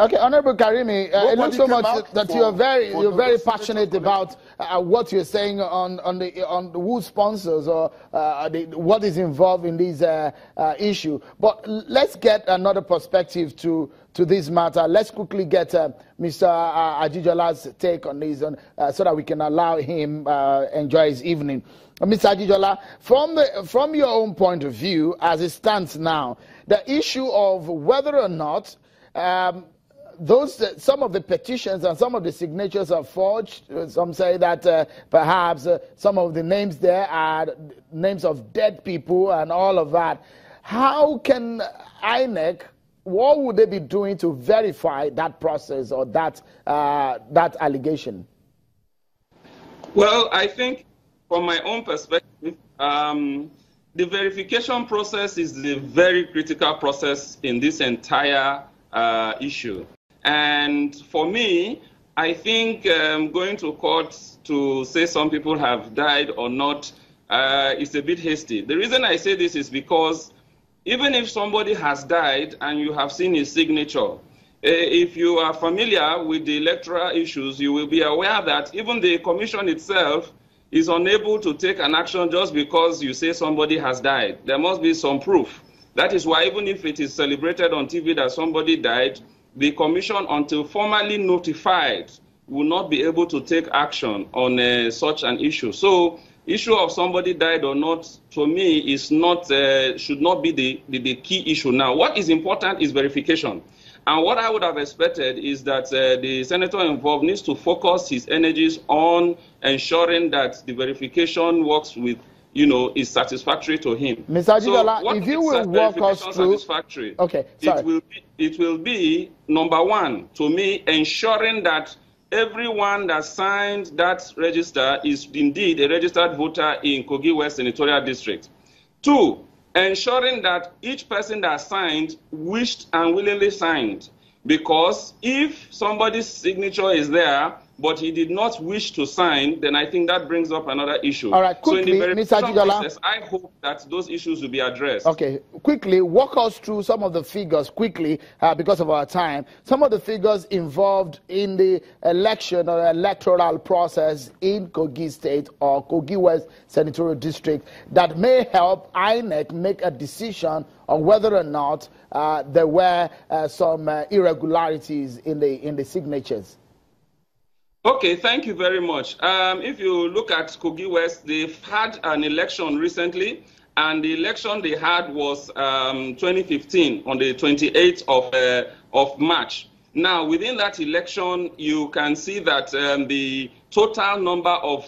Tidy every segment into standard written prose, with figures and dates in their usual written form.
Okay, Honorable Karimi, it looks so much that you're very passionate about what you're saying on the who sponsors or what is involved in this issue. But let's get another perspective to this matter. Let's quickly get Mr. Ajijola's take on this, so that we can allow him enjoy his evening. Mr. Ajijola, from your own point of view, as it stands now, the issue of whether or not some of the petitions and some of the signatures are forged. Some say that perhaps some of the names there are names of dead people and all of that. How can INEC, what would they be doing to verify that process or that allegation? Well, I think from my own perspective, the verification process is the very critical process in this entire issue. And for me, I think going to court to say some people have died or not is a bit hasty. The reason I say this is because even if somebody has died and you have seen his signature, if you are familiar with the electoral issues, you will be aware that even the commission itself is unable to take an action just because you say somebody has died. There must be some proof. That is why even if it is celebrated on TV that somebody died, the commission, until formally notified, will not be able to take action on such an issue. So, issue of somebody died or not, to me, is not should not be the key issue now. What is important is verification. And what I would have expected is that the senator involved needs to focus his energies on ensuring that the verification works with, is satisfactory to him. Mr. Ajijola, so if you will walk us through, okay, sorry. It will be number one, to me, ensuring that everyone that signed that register is indeed a registered voter in Kogi West Senatorial District. 2, ensuring that each person that signed wished and willingly signed. Because if somebody's signature is there, but he did not wish to sign, then I think that brings up another issue. All right, quickly, so in the Mr. Ajijola, process, I hope that those issues will be addressed. Okay, quickly, walk us through some of the figures, quickly, because of our time. Some of the figures involved in the election or electoral process in Kogi State or Kogi West Senatorial District that may help INEC make a decision on whether or not there were some irregularities in the signatures. Okay, thank you very much. If you look at Kogi West, they've had an election recently, and the election they had was 2015 on the 28th of March. Now, within that election, you can see that the total number of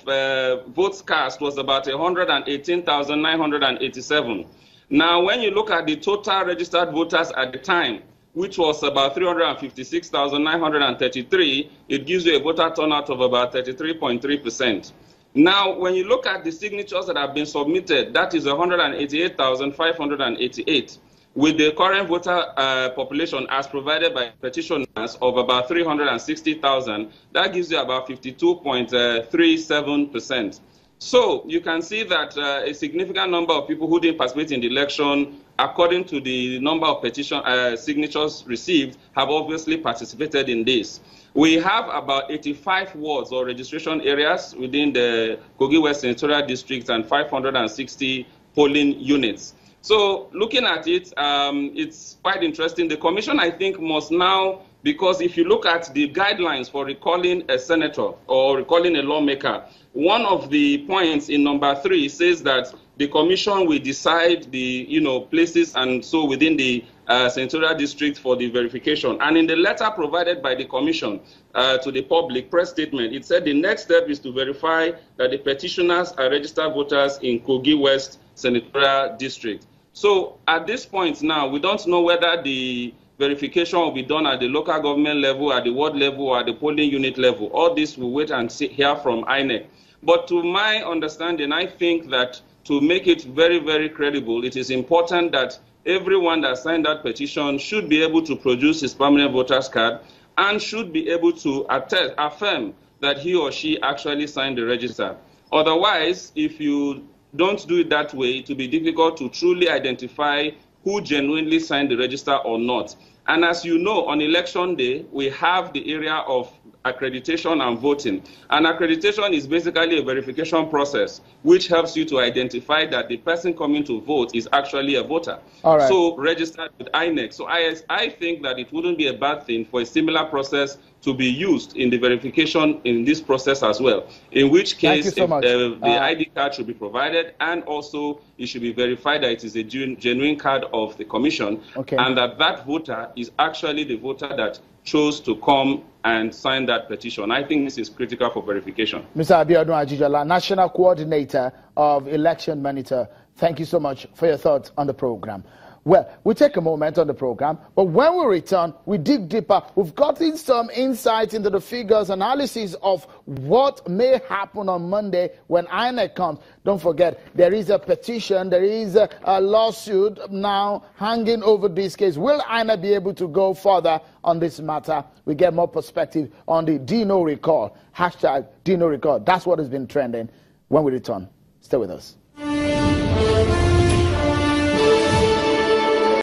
votes cast was about 118,987. Now, when you look at the total registered voters at the time, which was about 356,933, it gives you a voter turnout of about 33.3%. Now, when you look at the signatures that have been submitted, that is 188,588, with the current voter population as provided by petitioners of about 360,000, that gives you about 52.37%. So you can see that a significant number of people who didn't participate in the election, according to the number of petition signatures received, have obviously participated in this. We have about 85 wards or registration areas within the Kogi West Senatorial District and 560 polling units. So looking at it, it's quite interesting. The commission, I think, must now, because if you look at the guidelines for recalling a senator or recalling a lawmaker, one of the points in number 3 says that the commission will decide the places and so within the senatorial district for the verification. And in the letter provided by the commission to the public press statement, it said the next step is to verify that the petitioners are registered voters in Kogi West Senatorial District. So at this point now, we don't know whether the verification will be done at the local government level, at the ward level, or at the polling unit level. All this we'll wait and hear from INEC. But to my understanding, I think that to make it very, very credible, it is important that everyone that signed that petition should be able to produce his permanent voter's card and should be able to affirm that he or she actually signed the register. Otherwise, if you don't do it that way, it will be difficult to truly identify who genuinely signed the register or not. And as you know, on election day, we have the area of accreditation and voting. And accreditation is basically a verification process which helps you to identify that the person coming to vote is actually a voter. All right. So registered with INEC. So I think that it wouldn't be a bad thing for a similar process to be used in the verification in this process as well. In which case, the ID card should be provided, and also it should be verified that it is a genuine card of the commission, and that voter is actually the voter that chose to come and sign that petition. I think this is critical for verification. Mr. Abiodun Ajijola, National Coordinator of Election Monitor, thank you so much for your thoughts on the program. Well, we'll take a moment on the program, but when we return, we dig deeper. We've gotten some insight into the figures, analysis of what may happen on Monday when INEC comes. Don't forget, there is a petition, there is a lawsuit now hanging over this case. Will INEC be able to go further on this matter? We get more perspective on the Dino recall. Hashtag Dino recall. That's what has been trending. When we return, stay with us.